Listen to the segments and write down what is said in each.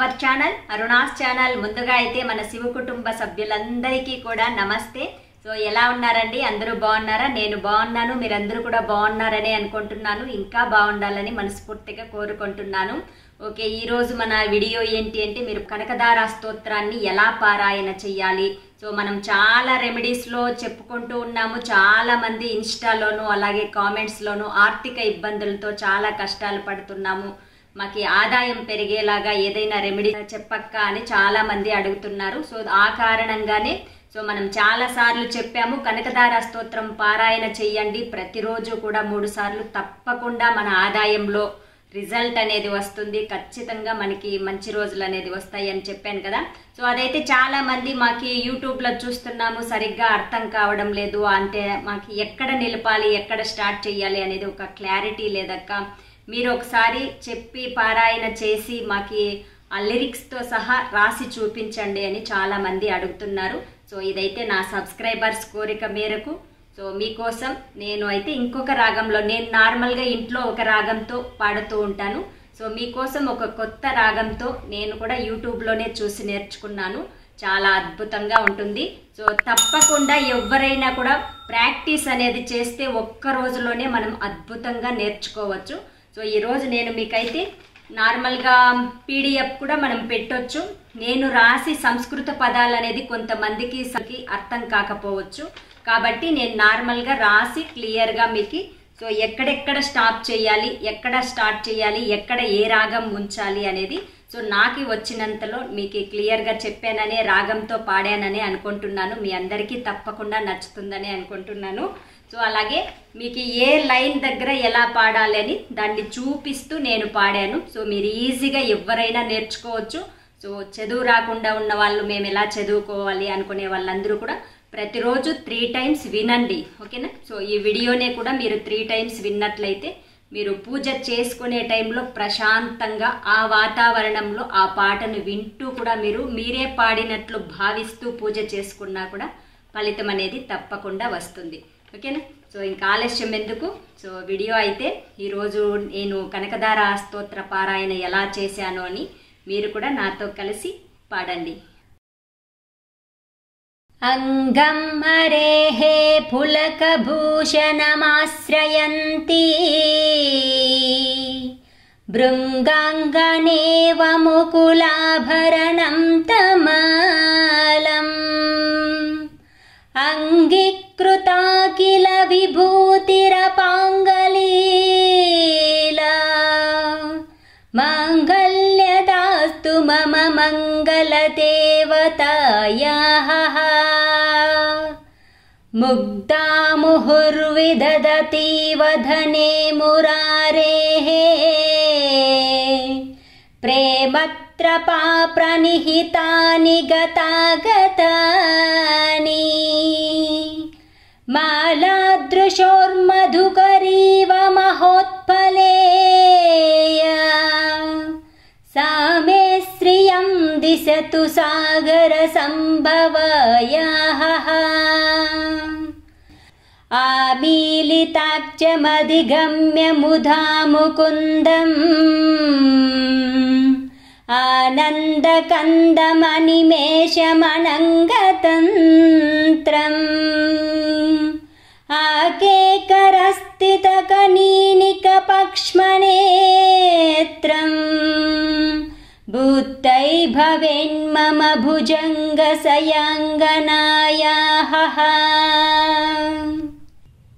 Our channel Aruna's channel. ముందుగా అయితే మన శివ కుటుంబ సభ్యులందరికీ కూడా నమస్తే. సో ఎలా ఉన్నారండి? అందరూ బాగున్నారా? నేను బాగున్నాను, మీరందరూ కూడా బాగున్నారని అనుకుంటున్నాను. ఇంకా బాగుండాలని మనస్ఫూర్తిగా కోరుకుంటున్నాను. ఓకే, ఈరోజు మన వీడియో ఏంటి అంటే మీరు కనకదార స్తోత్రాన్ని ఎలా పారాయణ చెయ్యాలి. సో మనం చాలా రెమెడీస్లో చెప్పుకుంటూ ఉన్నాము. చాలా మంది ఇన్స్టాలోను అలాగే కామెంట్స్లోను ఆర్థిక ఇబ్బందులతో చాలా కష్టాలు పడుతున్నాము, మాకి ఆదాయం పెరిగేలాగా ఏదైనా రెమెడీ చెప్పక్క అని చాలా మంది అడుగుతున్నారు. సో ఆ కారణంగానే మనం చాలా సార్లు చెప్పాము, కనకదార స్తోత్రం పారాయణ చెయ్యండి. ప్రతిరోజు కూడా 3 సార్లు తప్పకుండా మన ఆదాయంలో రిజల్ట్ అనేది వస్తుంది. ఖచ్చితంగా మనకి మంచి రోజులు అనేది వస్తాయి అని చెప్పాను కదా. సో అదైతే చాలా మంది మాకి యూట్యూబ్లో చూస్తున్నాము, సరిగ్గా అర్థం కావడం లేదు, అంటే మాకు ఎక్కడ నిలపాలి, ఎక్కడ స్టార్ట్ చేయాలి అనేది ఒక క్లారిటీ లేదక్క. మీరు ఒకసారి చెప్పి పారాయణ చేసి మాకి ఆ లిరిక్స్తో సహా రాసి చూపించండి అని చాలా మంది అడుగుతున్నారు. సో ఇదైతే నా సబ్స్క్రైబర్స్ కోరిక మేరకు సో మీకోసం నేను అయితే ఇంకొక రాగంలో, నేను నార్మల్గా ఇంట్లో ఒక రాగంతో పాడుతూ ఉంటాను. సో మీకోసం ఒక కొత్త రాగంతో నేను కూడా యూట్యూబ్లోనే చూసి నేర్చుకున్నాను. చాలా అద్భుతంగా ఉంటుంది. సో తప్పకుండా ఎవరైనా కూడా ప్రాక్టీస్ అనేది చేస్తే ఒక్క రోజులోనే మనం అద్భుతంగా నేర్చుకోవచ్చు. సో ఈరోజు నేను మీకైతే నార్మల్గా పీడిఎఫ్ కూడా మనం పెట్టొచ్చు. నేను రాసి సంస్కృత పదాలు అనేది కొంతమందికి అర్థం కాకపోవచ్చు, కాబట్టి నేను నార్మల్గా రాసి క్లియర్గా మీకు సో ఎక్కడెక్కడ స్టాప్ చేయాలి, ఎక్కడ స్టార్ట్ చేయాలి, ఎక్కడ ఏ రాగం ఉంచాలి అనేది సో నాకు వచ్చినంతలో మీకు క్లియర్గా చెప్పాననే రాగంతో పాడానని అనుకుంటున్నాను. మీ అందరికీ తప్పకుండా నచ్చుతుందని అనుకుంటున్నాను. సో అలాగే మీకు ఏ లైన్ దగ్గర ఎలా పాడాలి అని దాన్ని చూపిస్తూ నేను పాడాను. సో మీరు ఈజీగా ఎవరైనా నేర్చుకోవచ్చు. సో చదువు రాకుండా ఉన్న వాళ్ళు మేము ఎలా చదువుకోవాలి అనుకునే వాళ్ళందరూ కూడా ప్రతిరోజు 3 times వినండి, ఓకేనా. సో ఈ వీడియోనే కూడా మీరు 3 times విన్నట్లయితే మీరు పూజ చేసుకునే టైంలో ప్రశాంతంగా ఆ వాతావరణంలో ఆ పాటను వింటూ కూడా మీరే పాడినట్లు భావిస్తూ పూజ చేసుకున్నా కూడా ఫలితం అనేది తప్పకుండా వస్తుంది, ఓకేనా. సో ఇంకా ఆలస్యం ఎందుకు, సో వీడియో అయితే ఈరోజు నేను కనకదార స్తోత్ర పారాయణ ఎలా చేశాను అని మీరు కూడా నాతో కలిసి పాడండి. అంగం హరేః పులకభూషణమాశ్రయంతి భృంగాంగనేవ ముకులాభరణం తమాలం అంగీకృతా కిల విభూతిరపాంగలీలా మంగళ్యదాస్తు మమ మంగళదేవతాయాః ముగ్ధా ముహుర్విదధతి వదనే మురారేః ప్రేమత్రపా ప్రణిహితాని గతాగతాని మాలాదృశోర్మధుకరీవ మహోత్పలేయ సా మే శ్రియం దిశతు సాగర సంభవాయాః ఆమీలితాక్షమధిగమ్య ముధా ముకుందం ఆనందకందమనిమేషమనంగతంత్రం ఆకేకరస్థితకనీనికపక్ష్మనేత్రం భూతై భవేన్మమ భుజంగసయాంగనాయాః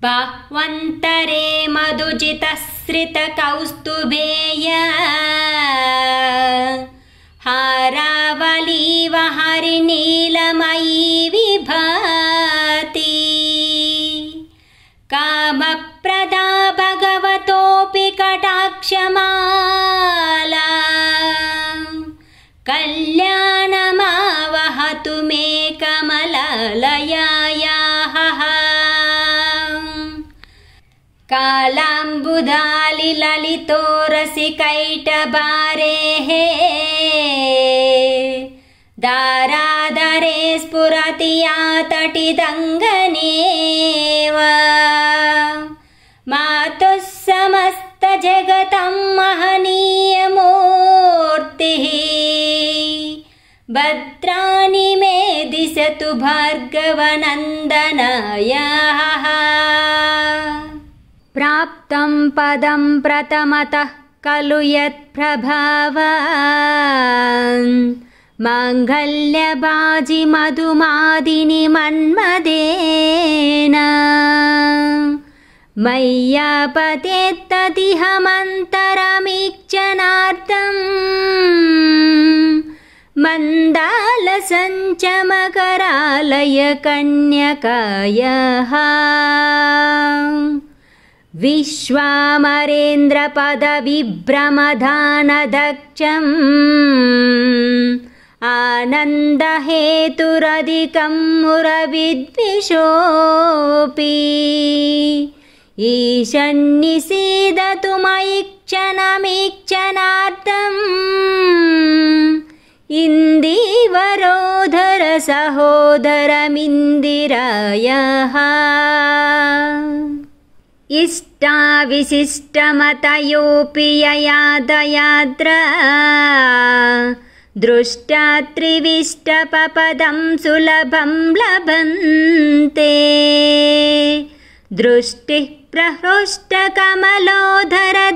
బాహ్వంతరే మధుజితశ్రితకౌస్తుభేయ హారావలీవ హరినీలమయీ విభాతి కామప్రదా భగవతోపి కటాక్షమాలా కళ్యాణమావహతు మే కమలాలయాయాః కాళాంబుదాలి లలితో రసికైటబారేః దారాదరే స్ఫురతి ఆతటిదంగనేవ మాతుః సమస్త జగతం మహనీయమూర్తిః भद्राणि मे दिशतु भार्गवनन्दनायाः प्राप्तं पदं प्रथमतः खलु यत्प्रभावान् माङ्गल्यबाजि मधुमादिनि मन्मदेन मय्यापतेत्तदिहमन्तरमीक्षणार्थम् मन्दालसञ्चमकरालय कन्यकायाः विश्वामरेन्द्रपदविभ्रमधानदक्षम् आनन्दहेतुरधिकं मुरविद्विषोऽपि ईशन्निसीदतु मयि क्षणमीक्षणार्थम् इन्दीवरोधर सहोदरमिन्दिरायाः इष्टाविशिष्टमतयोऽपि ययादयाद्रा दृष्टा त्रिविष्टपपदं सुलभं लभन्ते दृष्टिः प्रहृष्टकमलोधर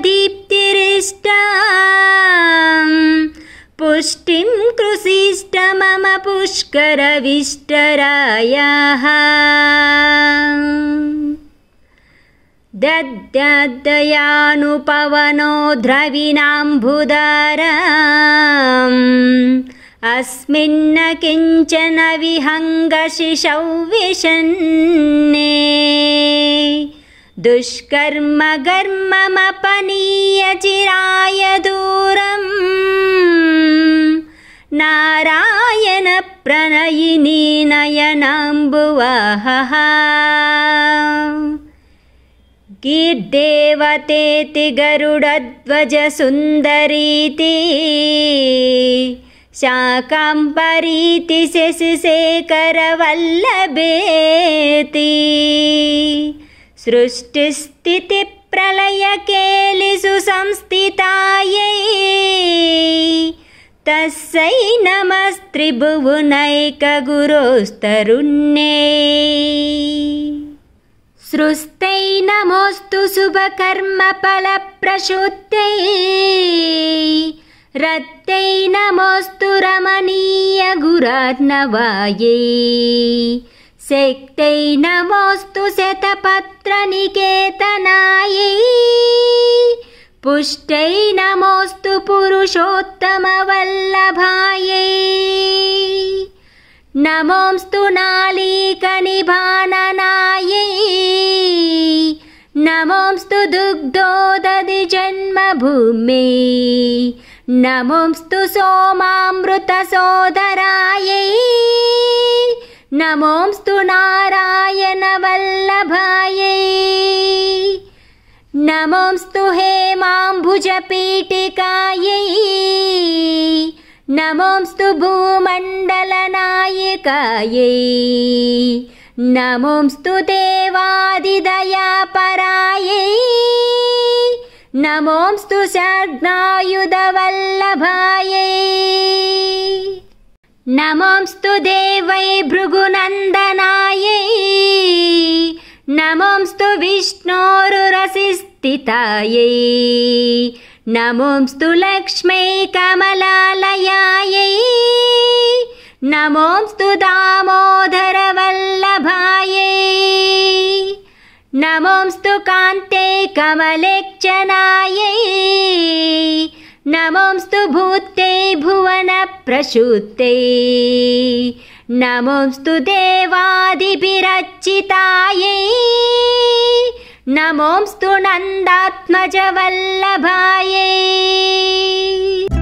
दीप्तिरिष्टा पुष्टिं कृषिष्ट मम पुष्करविष्टरायाः दद्यादयानुपवनो द्रविणाम्बुदाराम् अस्मिन्न किञ्चन विहङ्गशिशौ विशन्ने दुष्कर्म गर्ममपनीय चिराय दूरम् नारायण प्रणयिनी नयनाम्बुवाहः गीर्देवतेति गरुडध्वज सुन्दरीति शाकाम्बरीति शशिशेखरवल्लभेति सृष्टिस्थितिप्रलयकेलिषु संस्थितायै तस्यै नमस्त्रिभुवनैकगुरोस्तरुण्यै सृष्टै नमोऽस्तु शुभकर्मफलप्रसूत्यै रत्यै नमोऽस्तु रमणीयगुरार्णवायै शक्त्यै नमोऽस्तु शतपत्रनिकेतनायै पुष्ट्यै नमोऽस्तु पुरुषोत्तमवल्लभायै नमोऽस्तु नालीकनिभाननायै नमोऽस्तु दुग्धोदधिजन्मभूम्यै नमोऽस्तु सोमामृतसोदरायै नमोऽस्तु नारायणवल्लभायै नमोऽस्तु हेमाम्बुजपीठिकायै नमोऽस्तु भूमण्डलनायिकायै नमोऽस्तु देवादिदयापरायै नमोऽस्तु शर्ग्णायुधवल्लभायै नमोऽस्तु देवै भृगुनन्दनायै नमोऽस्तु विष्णोरुरसिस्थितायै नमोऽस्तु लक्ष्मै कमलालयायै नमोऽस्तु दामोदरवल्लभायै नमोऽस्तु कान्ते कमलेक्षणायै नमोऽस्तु भूते भुवनप्रसूते नमोऽस्तु देवादिभिरर्चितायै नमोऽस्तु नन्दात्मजवल्लभायै।